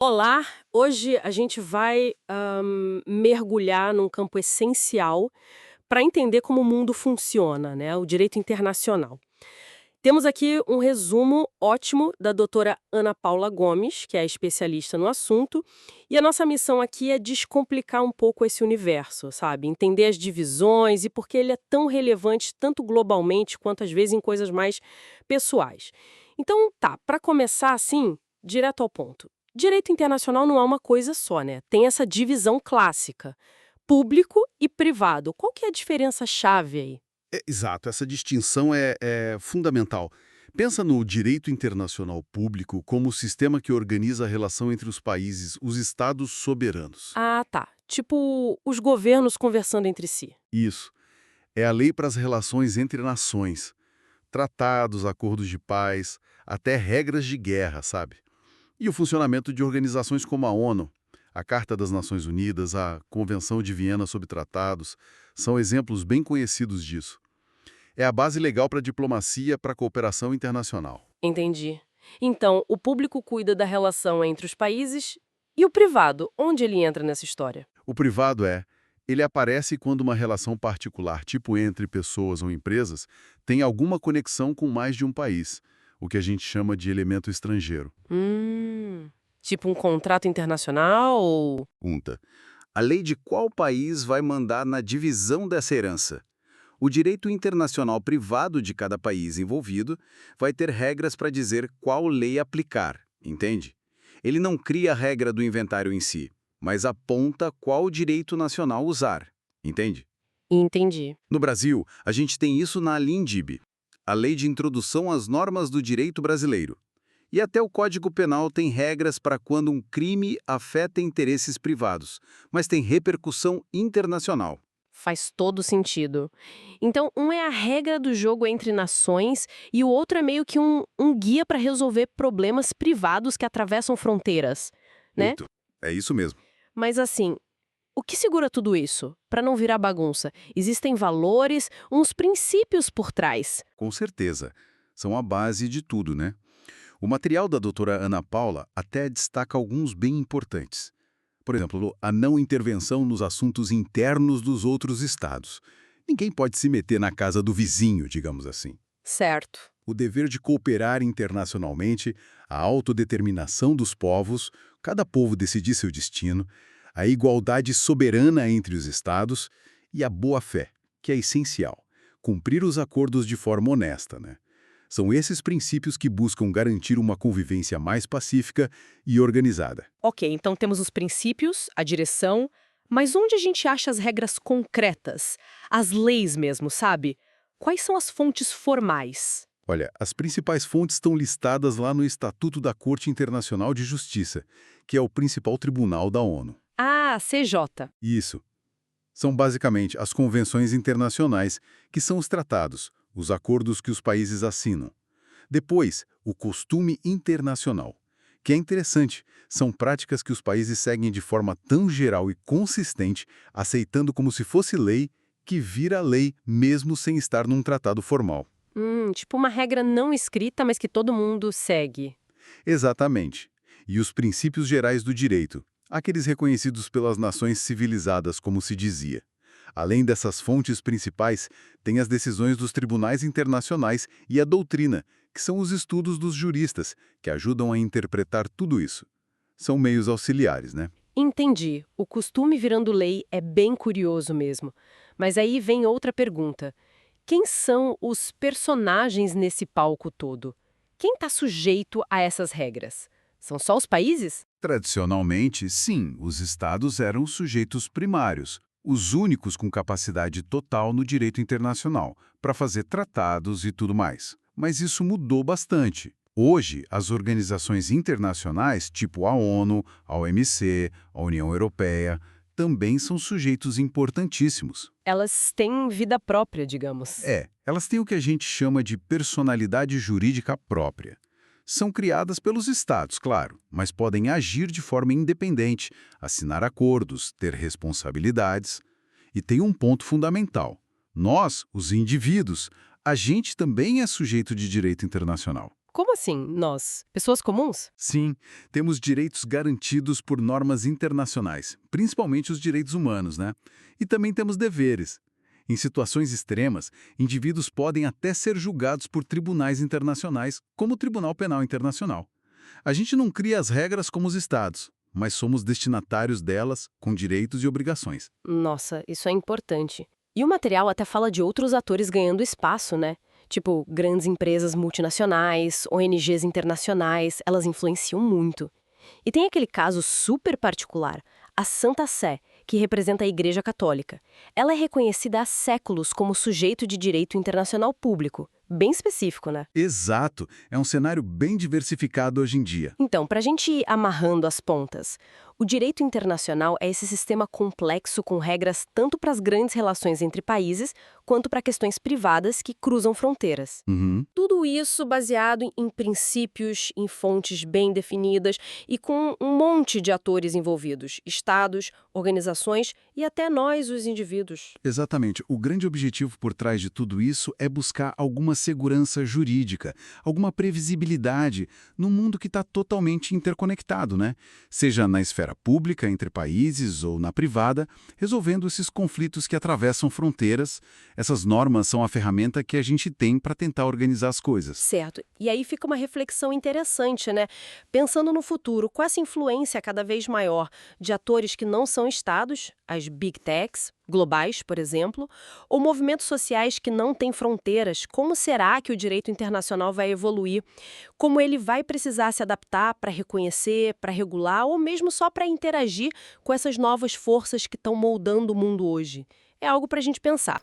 Olá, hoje a gente vai mergulhar num campo essencial para entender como o mundo funciona, né? O direito internacional. Temos aqui um resumo ótimo da doutora Ana Paula Gomes, que é especialista no assunto, e a nossa missão aqui é descomplicar um pouco esse universo, sabe? Entender as divisões e por que ele é tão relevante tanto globalmente quanto às vezes em coisas mais pessoais. Então, tá, para começar assim, direto ao ponto. Direito internacional não é uma coisa só, né? Tem essa divisão clássica, público e privado. Qual que é a diferença-chave aí? Exato, essa distinção é fundamental. Pensa no direito internacional público como o sistema que organiza a relação entre os países, os estados soberanos. Ah, tá. Tipo, os governos conversando entre si. Isso. É a lei para as relações entre nações. Tratados, acordos de paz, até regras de guerra, sabe? E o funcionamento de organizações como a ONU, a Carta das Nações Unidas, a Convenção de Viena sobre Tratados, são exemplos bem conhecidos disso. É a base legal para a diplomacia, para a cooperação internacional. Entendi. Então, o público cuida da relação entre os países e o privado, onde ele entra nessa história? O privado ele aparece quando uma relação particular, tipo entre pessoas ou empresas, tem alguma conexão com mais de um país, o que a gente chama de elemento estrangeiro. Tipo um contrato internacional ou... Pergunta: a lei de qual país vai mandar na divisão dessa herança? O direito internacional privado de cada país envolvido vai ter regras para dizer qual lei aplicar, entende? Ele não cria a regra do inventário em si, mas aponta qual direito nacional usar, entende? Entendi. No Brasil, a gente tem isso na LINDIB, a Lei de Introdução às Normas do Direito Brasileiro. E até o Código Penal tem regras para quando um crime afeta interesses privados, mas tem repercussão internacional. Faz todo sentido. Então, um é a regra do jogo entre nações e o outro é meio que um guia para resolver problemas privados que atravessam fronteiras, né? Feito. É isso mesmo. Mas assim, o que segura tudo isso? Para não virar bagunça, existem valores, uns princípios por trás. Com certeza. São a base de tudo, né? O material da doutora Ana Paula até destaca alguns bem importantes. Por exemplo, a não intervenção nos assuntos internos dos outros estados. Ninguém pode se meter na casa do vizinho, digamos assim. Certo. O dever de cooperar internacionalmente, a autodeterminação dos povos, cada povo decidir seu destino, a igualdade soberana entre os estados e a boa-fé, que é essencial. Cumprir os acordos de forma honesta, né? São esses princípios que buscam garantir uma convivência mais pacífica e organizada. Ok, então temos os princípios, a direção, mas onde a gente acha as regras concretas? As leis mesmo, sabe? Quais são as fontes formais? Olha, as principais fontes estão listadas lá no Estatuto da Corte Internacional de Justiça, que é o principal tribunal da ONU. Ah, CJ. Isso. São basicamente as convenções internacionais, que são os tratados, os acordos que os países assinam. Depois, o costume internacional, que é interessante, são práticas que os países seguem de forma tão geral e consistente, aceitando como se fosse lei, que vira lei mesmo sem estar num tratado formal. Tipo uma regra não escrita, mas que todo mundo segue. Exatamente. E os princípios gerais do direito, aqueles reconhecidos pelas nações civilizadas, como se dizia. Além dessas fontes principais, tem as decisões dos tribunais internacionais e a doutrina, que são os estudos dos juristas, que ajudam a interpretar tudo isso. São meios auxiliares, né? Entendi. O costume virando lei é bem curioso mesmo. Mas aí vem outra pergunta. Quem são os personagens nesse palco todo? Quem está sujeito a essas regras? São só os países? Tradicionalmente, sim, os estados eram os sujeitos primários, os únicos com capacidade total no direito internacional, para fazer tratados e tudo mais. Mas isso mudou bastante. Hoje, as organizações internacionais, tipo a ONU, a OMC, a União Europeia, também são sujeitos importantíssimos. Elas têm vida própria, digamos. Elas têm o que a gente chama de personalidade jurídica própria. São criadas pelos estados, claro, mas podem agir de forma independente, assinar acordos, ter responsabilidades. E tem um ponto fundamental. Nós, os indivíduos, a gente também é sujeito de direito internacional. Como assim, nós? Pessoas comuns? Sim, temos direitos garantidos por normas internacionais, principalmente os direitos humanos, né? E também temos deveres. Em situações extremas, indivíduos podem até ser julgados por tribunais internacionais, como o Tribunal Penal Internacional. A gente não cria as regras como os estados, mas somos destinatários delas, com direitos e obrigações. Nossa, isso é importante. E o material até fala de outros atores ganhando espaço, né? Tipo, grandes empresas multinacionais, ONGs internacionais, elas influenciam muito. E tem aquele caso super particular, a Santa Sé, que representa a Igreja Católica. Ela é reconhecida há séculos como sujeito de direito internacional público. Bem específico, né? Exato, é um cenário bem diversificado hoje em dia. Então, para a gente ir amarrando as pontas, o direito internacional é esse sistema complexo com regras tanto para as grandes relações entre países, quanto para questões privadas que cruzam fronteiras. Uhum. Tudo isso baseado em princípios, em fontes bem definidas e com um monte de atores envolvidos, estados, organizações e até nós, os indivíduos. Exatamente. O grande objetivo por trás de tudo isso é buscar alguma segurança jurídica, alguma previsibilidade num mundo que está totalmente interconectado, né? Seja na esfera pública, entre países ou na privada, resolvendo esses conflitos que atravessam fronteiras. Essas normas são a ferramenta que a gente tem para tentar organizar as coisas. Certo. E aí fica uma reflexão interessante, né? Pensando no futuro, com essa influência cada vez maior de atores que não são estados, as big techs, globais, por exemplo, ou movimentos sociais que não têm fronteiras, como será que o direito internacional vai evoluir? Como ele vai precisar se adaptar para reconhecer, para regular ou mesmo só para interagir com essas novas forças que estão moldando o mundo hoje? É algo para a gente pensar.